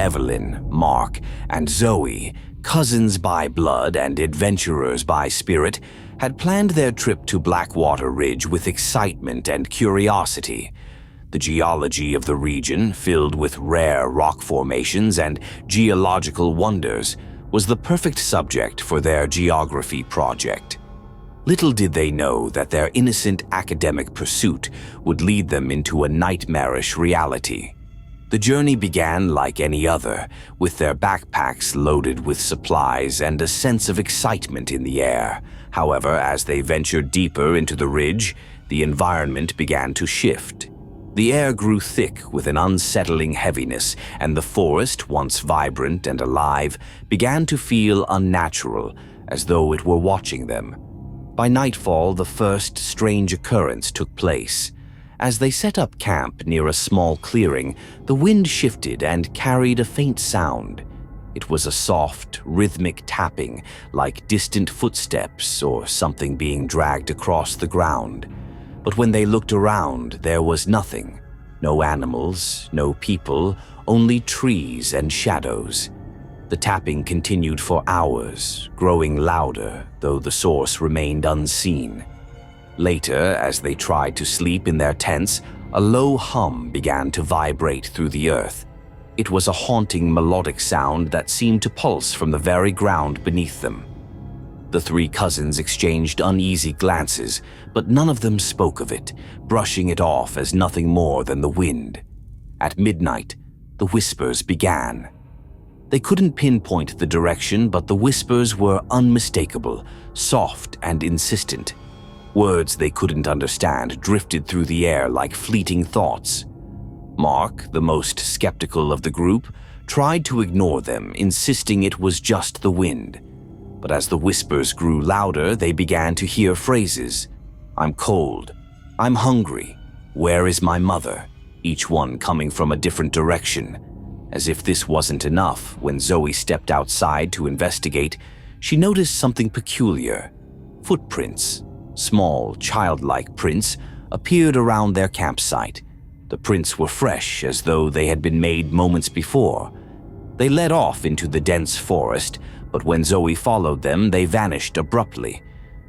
Evelyn, Mark, and Zoe, cousins by blood and adventurers by spirit, had planned their trip to Blackwater Ridge with excitement and curiosity. The geology of the region, filled with rare rock formations and geological wonders, was the perfect subject for their geography project. Little did they know that their innocent academic pursuit would lead them into a nightmarish reality. The journey began like any other, with their backpacks loaded with supplies and a sense of excitement in the air. However, as they ventured deeper into the ridge, the environment began to shift. The air grew thick with an unsettling heaviness, and the forest, once vibrant and alive, began to feel unnatural, as though it were watching them. By nightfall, the first strange occurrence took place. As they set up camp near a small clearing, the wind shifted and carried a faint sound. It was a soft, rhythmic tapping, like distant footsteps or something being dragged across the ground. But when they looked around, there was nothing. No animals, no people, only trees and shadows. The tapping continued for hours, growing louder, though the source remained unseen. Later, as they tried to sleep in their tents, a low hum began to vibrate through the earth. It was a haunting melodic sound that seemed to pulse from the very ground beneath them. The three cousins exchanged uneasy glances, but none of them spoke of it, brushing it off as nothing more than the wind. At midnight, the whispers began. They couldn't pinpoint the direction, but the whispers were unmistakable, soft and insistent. Words they couldn't understand drifted through the air like fleeting thoughts. Mark, the most skeptical of the group, tried to ignore them, insisting it was just the wind. But as the whispers grew louder, they began to hear phrases. "I'm cold. I'm hungry. Where is my mother?" Each one coming from a different direction. As if this wasn't enough, when Zoe stepped outside to investigate, she noticed something peculiar. Footprints, small, childlike prints, appeared around their campsite. The prints were fresh, as though they had been made moments before. They led off into the dense forest, but when Zoe followed them, they vanished abruptly.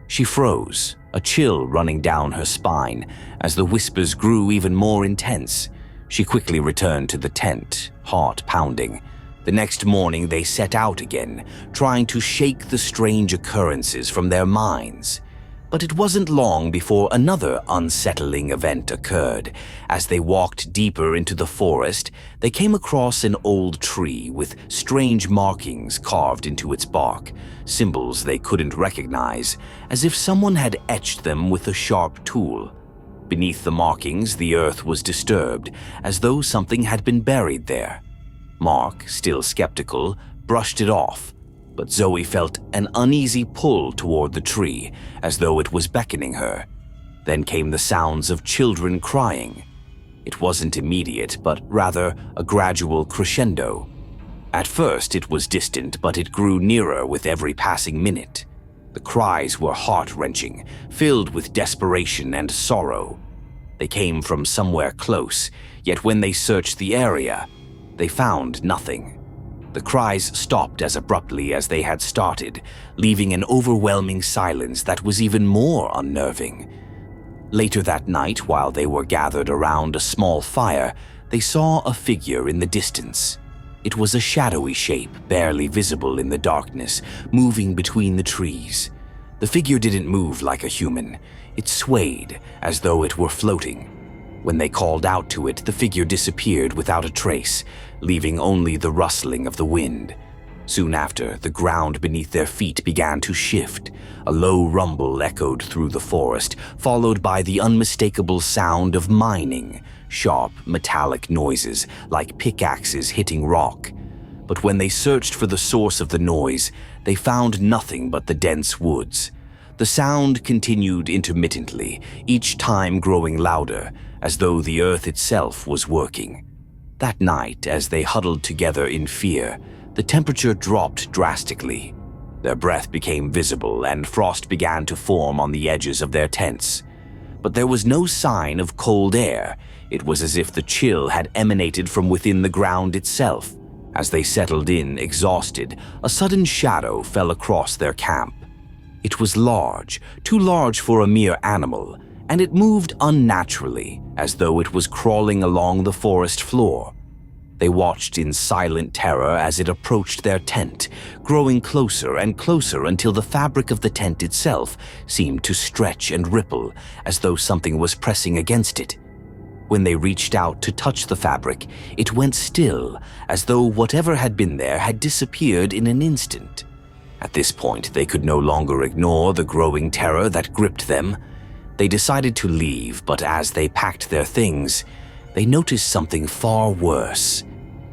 She froze, a chill running down her spine, as the whispers grew even more intense. She quickly returned to the tent, heart pounding. The next morning they set out again, trying to shake the strange occurrences from their minds. But it wasn't long before another unsettling event occurred. As they walked deeper into the forest, they came across an old tree with strange markings carved into its bark, symbols they couldn't recognize, as if someone had etched them with a sharp tool. Beneath the markings, the earth was disturbed, as though something had been buried there. Mark, still skeptical, brushed it off, but Zoe felt an uneasy pull toward the tree, as though it was beckoning her. Then came the sounds of children crying. It wasn't immediate, but rather a gradual crescendo. At first it was distant, but it grew nearer with every passing minute. The cries were heart-wrenching, filled with desperation and sorrow. They came from somewhere close, yet when they searched the area, they found nothing. The cries stopped as abruptly as they had started, leaving an overwhelming silence that was even more unnerving. Later that night, while they were gathered around a small fire, they saw a figure in the distance. It was a shadowy shape, barely visible in the darkness, moving between the trees. The figure didn't move like a human. It swayed, as though it were floating. When they called out to it, the figure disappeared without a trace, leaving only the rustling of the wind. Soon after, the ground beneath their feet began to shift. A low rumble echoed through the forest, followed by the unmistakable sound of mining, sharp, metallic noises like pickaxes hitting rock. But when they searched for the source of the noise, they found nothing but the dense woods. The sound continued intermittently, each time growing louder, as though the earth itself was working. That night, as they huddled together in fear, the temperature dropped drastically. Their breath became visible, and frost began to form on the edges of their tents. But there was no sign of cold air. It was as if the chill had emanated from within the ground itself. As they settled in, exhausted, a sudden shadow fell across their camp. It was large, too large for a mere animal, and it moved unnaturally, as though it was crawling along the forest floor. They watched in silent terror as it approached their tent, growing closer and closer until the fabric of the tent itself seemed to stretch and ripple, as though something was pressing against it. When they reached out to touch the fabric, it went still, as though whatever had been there had disappeared in an instant. At this point, they could no longer ignore the growing terror that gripped them. They decided to leave, but as they packed their things, they noticed something far worse.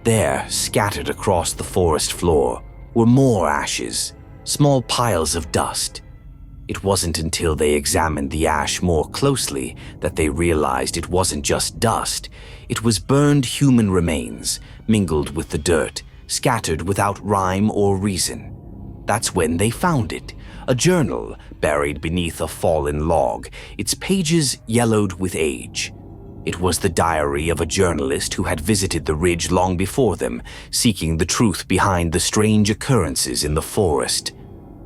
There, scattered across the forest floor, were more ashes, small piles of dust. It wasn't until they examined the ash more closely that they realized it wasn't just dust. It was burned human remains, mingled with the dirt, scattered without rhyme or reason. That's when they found it, a journal buried beneath a fallen log, its pages yellowed with age. It was the diary of a journalist who had visited the ridge long before them, seeking the truth behind the strange occurrences in the forest.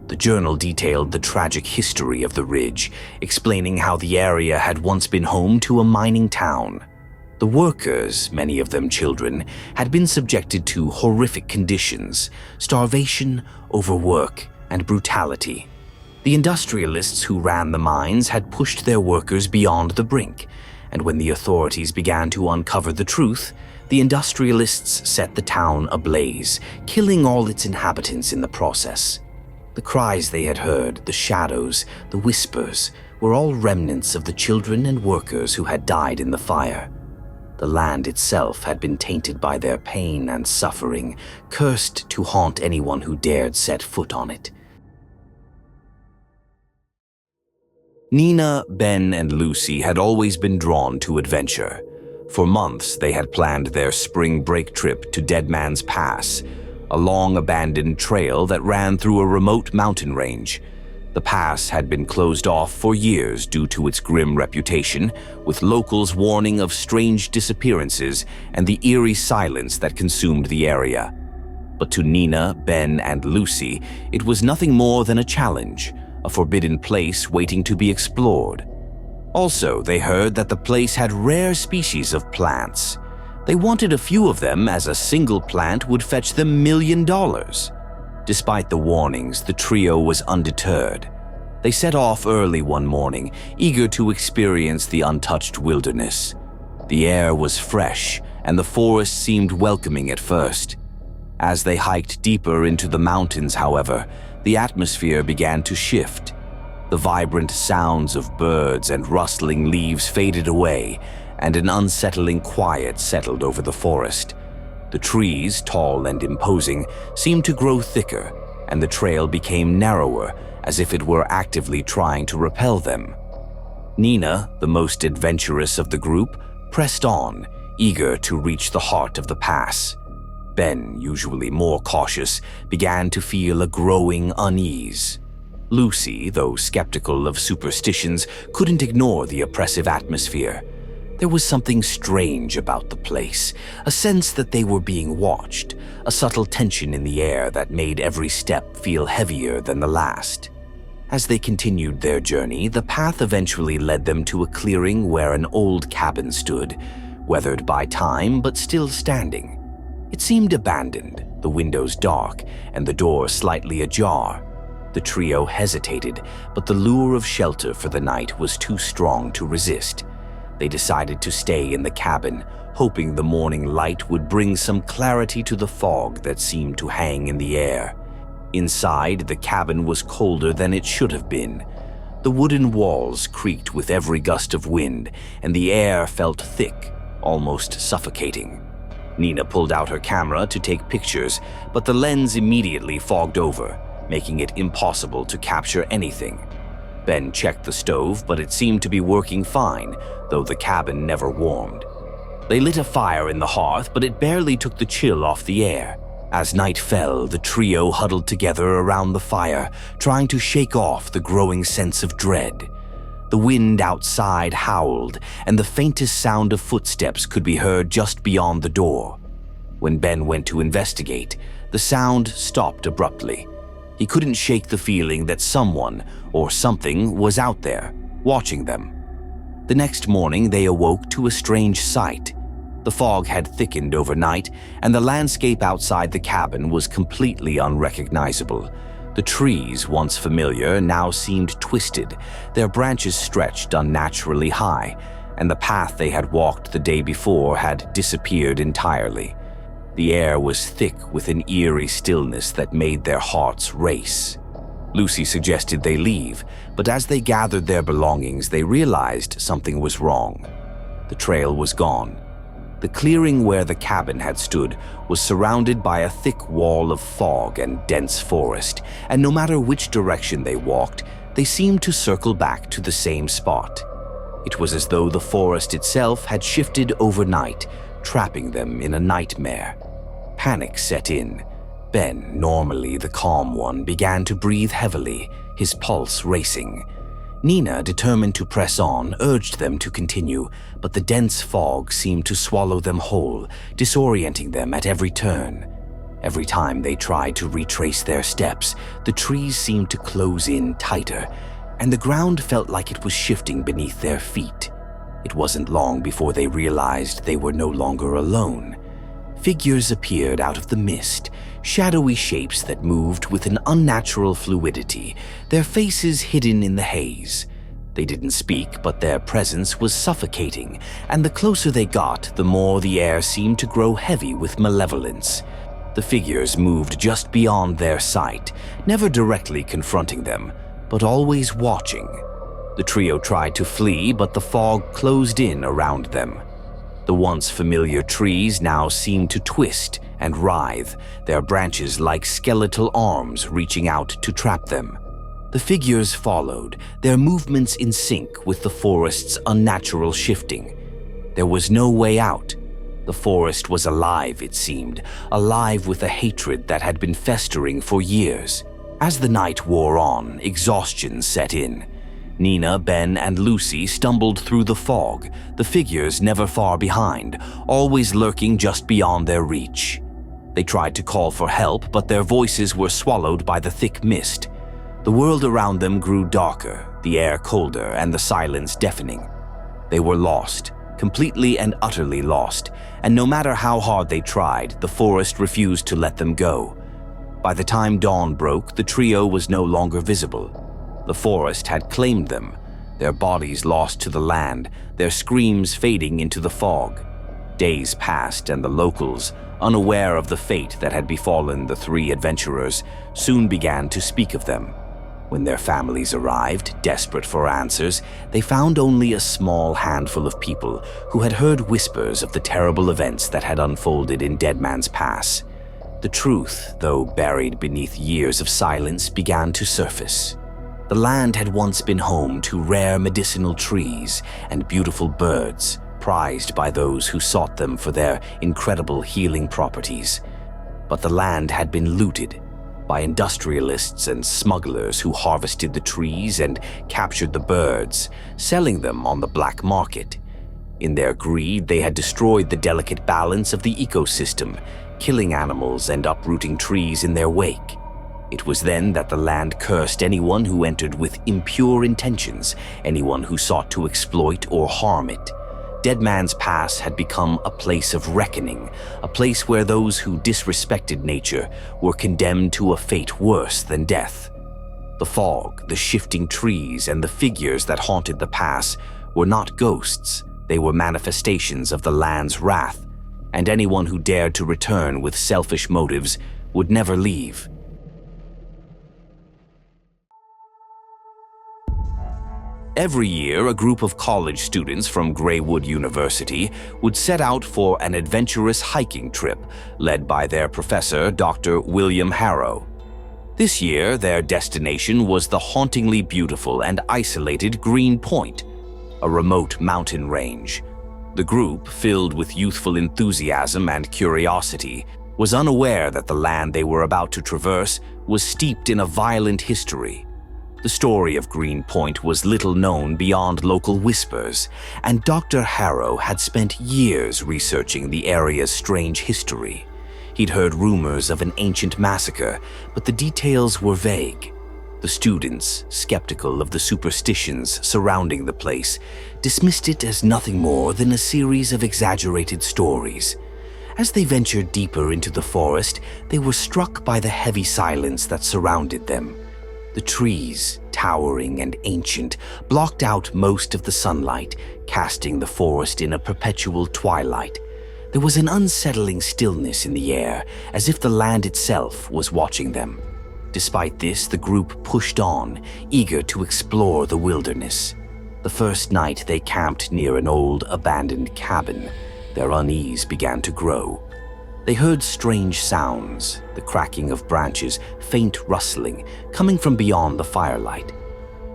The journal detailed the tragic history of the ridge, explaining how the area had once been home to a mining town. The workers, many of them children, had been subjected to horrific conditions, starvation, overwork, and brutality. The industrialists who ran the mines had pushed their workers beyond the brink, and when the authorities began to uncover the truth, the industrialists set the town ablaze, killing all its inhabitants in the process. The cries they had heard, the shadows, the whispers, were all remnants of the children and workers who had died in the fire. The land itself had been tainted by their pain and suffering, cursed to haunt anyone who dared set foot on it. Nina, Ben, and Lucy had always been drawn to adventure. For months, they had planned their spring break trip to Dead Man's Pass, a long abandoned trail that ran through a remote mountain range. The pass had been closed off for years due to its grim reputation, with locals warning of strange disappearances and the eerie silence that consumed the area. But to Nina, Ben, and Lucy, it was nothing more than a challenge, a forbidden place waiting to be explored. Also, they heard that the place had rare species of plants. They wanted a few of them, as a single plant would fetch them $1 million. Despite the warnings, the trio was undeterred. They set off early one morning, eager to experience the untouched wilderness. The air was fresh, and the forest seemed welcoming at first. As they hiked deeper into the mountains, however, the atmosphere began to shift. The vibrant sounds of birds and rustling leaves faded away, and an unsettling quiet settled over the forest. The trees, tall and imposing, seemed to grow thicker, and the trail became narrower, as if it were actively trying to repel them. Nina, the most adventurous of the group, pressed on, eager to reach the heart of the pass. Ben, usually more cautious, began to feel a growing unease. Lucy, though skeptical of superstitions, couldn't ignore the oppressive atmosphere. There was something strange about the place, a sense that they were being watched, a subtle tension in the air that made every step feel heavier than the last. As they continued their journey, the path eventually led them to a clearing where an old cabin stood, weathered by time but still standing. It seemed abandoned, the windows dark, and the door slightly ajar. The trio hesitated, but the lure of shelter for the night was too strong to resist. They decided to stay in the cabin, hoping the morning light would bring some clarity to the fog that seemed to hang in the air. Inside, the cabin was colder than it should have been. The wooden walls creaked with every gust of wind, and the air felt thick, almost suffocating. Nina pulled out her camera to take pictures, but the lens immediately fogged over, making it impossible to capture anything. Ben checked the stove, but it seemed to be working fine, though the cabin never warmed. They lit a fire in the hearth, but it barely took the chill off the air. As night fell, the trio huddled together around the fire, trying to shake off the growing sense of dread. The wind outside howled, and the faintest sound of footsteps could be heard just beyond the door. When Ben went to investigate, the sound stopped abruptly. He couldn't shake the feeling that someone or something was out there, watching them. The next morning, they awoke to a strange sight. The fog had thickened overnight, and the landscape outside the cabin was completely unrecognizable. The trees, once familiar, now seemed twisted, their branches stretched unnaturally high, and the path they had walked the day before had disappeared entirely. The air was thick with an eerie stillness that made their hearts race. Lucy suggested they leave, but as they gathered their belongings, they realized something was wrong. The trail was gone. The clearing where the cabin had stood was surrounded by a thick wall of fog and dense forest, and no matter which direction they walked, they seemed to circle back to the same spot. It was as though the forest itself had shifted overnight, trapping them in a nightmare. Panic set in. Ben, normally the calm one, began to breathe heavily, his pulse racing. Nina, determined to press on, urged them to continue, but the dense fog seemed to swallow them whole, disorienting them at every turn. Every time they tried to retrace their steps, the trees seemed to close in tighter, and the ground felt like it was shifting beneath their feet. It wasn't long before they realized they were no longer alone. Figures appeared out of the mist, shadowy shapes that moved with an unnatural fluidity, their faces hidden in the haze. They didn't speak, but their presence was suffocating, and the closer they got, the more the air seemed to grow heavy with malevolence. The figures moved just beyond their sight, never directly confronting them, but always watching. The trio tried to flee, but the fog closed in around them. The once familiar trees now seemed to twist and writhe, their branches like skeletal arms reaching out to trap them. The figures followed, their movements in sync with the forest's unnatural shifting. There was no way out. The forest was alive, it seemed, alive with a hatred that had been festering for years. As the night wore on, exhaustion set in. Nina, Ben, and Lucy stumbled through the fog, the figures never far behind, always lurking just beyond their reach. They tried to call for help, but their voices were swallowed by the thick mist. The world around them grew darker, the air colder, and the silence deafening. They were lost, completely and utterly lost, and no matter how hard they tried, the forest refused to let them go. By the time dawn broke, the trio was no longer visible. The forest had claimed them, their bodies lost to the land, their screams fading into the fog. Days passed, and the locals, unaware of the fate that had befallen the three adventurers, soon began to speak of them. When their families arrived, desperate for answers, they found only a small handful of people who had heard whispers of the terrible events that had unfolded in Dead Man's Pass. The truth, though buried beneath years of silence, began to surface. The land had once been home to rare medicinal trees and beautiful birds, prized by those who sought them for their incredible healing properties. But the land had been looted by industrialists and smugglers who harvested the trees and captured the birds, selling them on the black market. In their greed, they had destroyed the delicate balance of the ecosystem, killing animals and uprooting trees in their wake. It was then that the land cursed anyone who entered with impure intentions, anyone who sought to exploit or harm it. Dead Man's Pass had become a place of reckoning, a place where those who disrespected nature were condemned to a fate worse than death. The fog, the shifting trees, and the figures that haunted the pass were not ghosts. They were manifestations of the land's wrath, and anyone who dared to return with selfish motives would never leave. Every year, a group of college students from Greywood University would set out for an adventurous hiking trip led by their professor, Dr. William Harrow. This year, their destination was the hauntingly beautiful and isolated Green Point, a remote mountain range. The group, filled with youthful enthusiasm and curiosity, was unaware that the land they were about to traverse was steeped in a violent history. The story of Green Point was little known beyond local whispers, and Dr. Harrow had spent years researching the area's strange history. He'd heard rumors of an ancient massacre, but the details were vague. The students, skeptical of the superstitions surrounding the place, dismissed it as nothing more than a series of exaggerated stories. As they ventured deeper into the forest, they were struck by the heavy silence that surrounded them. The trees, towering and ancient, blocked out most of the sunlight, casting the forest in a perpetual twilight. There was an unsettling stillness in the air, as if the land itself was watching them. Despite this, the group pushed on, eager to explore the wilderness. The first night they camped near an old, abandoned cabin. Their unease began to grow. They heard strange sounds, the cracking of branches, faint rustling, coming from beyond the firelight.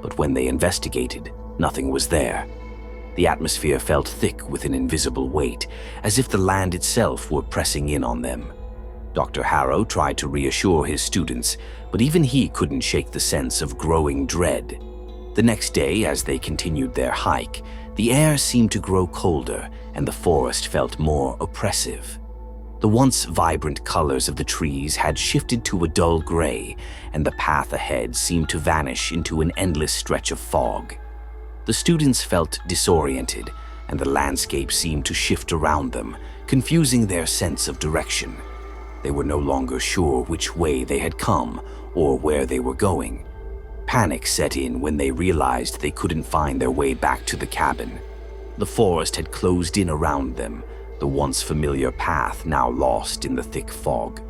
But when they investigated, nothing was there. The atmosphere felt thick with an invisible weight, as if the land itself were pressing in on them. Dr. Harrow tried to reassure his students, but even he couldn't shake the sense of growing dread. The next day, as they continued their hike, the air seemed to grow colder and the forest felt more oppressive. The once vibrant colors of the trees had shifted to a dull gray, and the path ahead seemed to vanish into an endless stretch of fog. The students felt disoriented, and the landscape seemed to shift around them, confusing their sense of direction. They were no longer sure which way they had come or where they were going. Panic set in when they realized they couldn't find their way back to the cabin. The forest had closed in around them, the once familiar path now lost in the thick fog.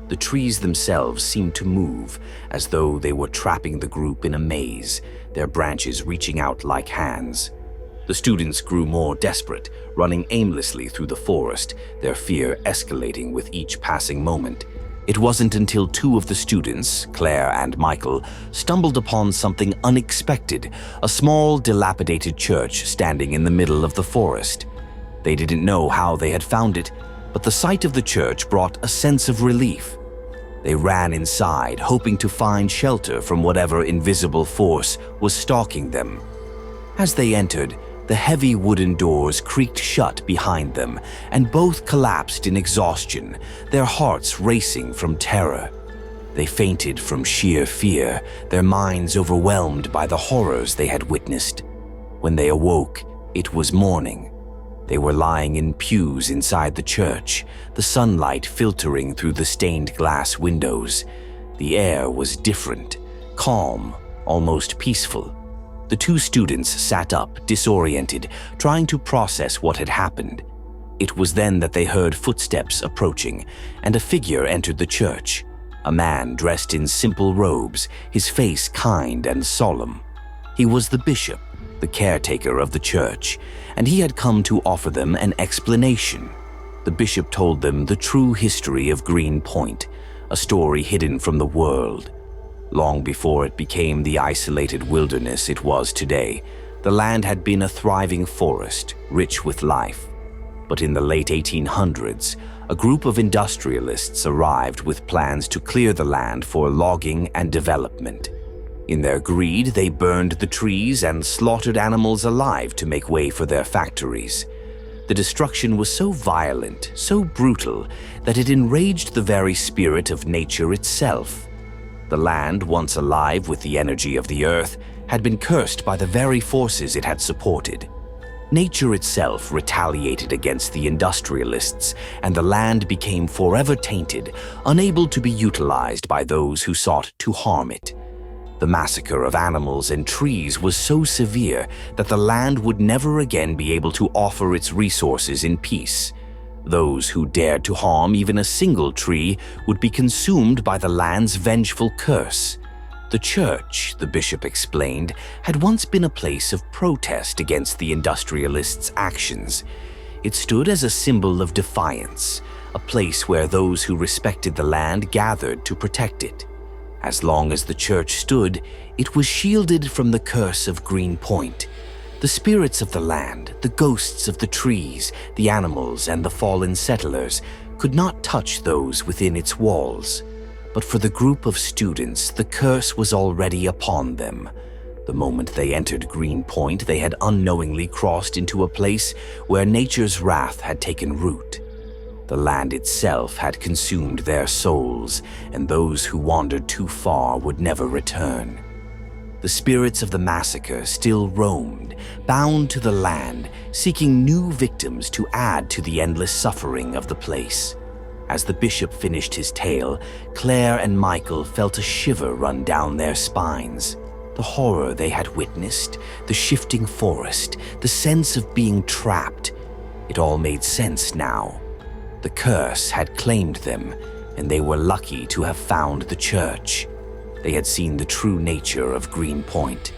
The trees themselves seemed to move, as though they were trapping the group in a maze, their branches reaching out like hands. The students grew more desperate, running aimlessly through the forest, their fear escalating with each passing moment. It wasn't until two of the students, Claire and Michael, stumbled upon something unexpected, a small, dilapidated church standing in the middle of the forest. They didn't know how they had found it, but the sight of the church brought a sense of relief. They ran inside, hoping to find shelter from whatever invisible force was stalking them. As they entered, the heavy wooden doors creaked shut behind them, and both collapsed in exhaustion, their hearts racing from terror. They fainted from sheer fear, their minds overwhelmed by the horrors they had witnessed. When they awoke, it was morning. They were lying in pews inside the church, the sunlight filtering through the stained glass windows. The air was different, calm, almost peaceful. The two students sat up, disoriented, trying to process what had happened. It was then that they heard footsteps approaching, and a figure entered the church. A man dressed in simple robes, his face kind and solemn. He was the bishop, the caretaker of the church, and he had come to offer them an explanation. The bishop told them the true history of Green Point, a story hidden from the world. Long before it became the isolated wilderness it was today, the land had been a thriving forest, rich with life. But in the late 1800s, a group of industrialists arrived with plans to clear the land for logging and development. In their greed, they burned the trees and slaughtered animals alive to make way for their factories. The destruction was so violent, so brutal, that it enraged the very spirit of nature itself. The land, once alive with the energy of the earth, had been cursed by the very forces it had supported. Nature itself retaliated against the industrialists, and the land became forever tainted, unable to be utilized by those who sought to harm it. The massacre of animals and trees was so severe that the land would never again be able to offer its resources in peace. Those who dared to harm even a single tree would be consumed by the land's vengeful curse. The church, the bishop explained, had once been a place of protest against the industrialists' actions. It stood as a symbol of defiance, a place where those who respected the land gathered to protect it. As long as the church stood, it was shielded from the curse of Green Point. The spirits of the land, the ghosts of the trees, the animals, and the fallen settlers could not touch those within its walls. But for the group of students, the curse was already upon them. The moment they entered Green Point, they had unknowingly crossed into a place where nature's wrath had taken root. The land itself had consumed their souls, and those who wandered too far would never return. The spirits of the massacre still roamed, bound to the land, seeking new victims to add to the endless suffering of the place. As the bishop finished his tale, Claire and Michael felt a shiver run down their spines. The horror they had witnessed, the shifting forest, the sense of being trapped, it all made sense now. The curse had claimed them, and they were lucky to have found the church. They had seen the true nature of Greenpoint.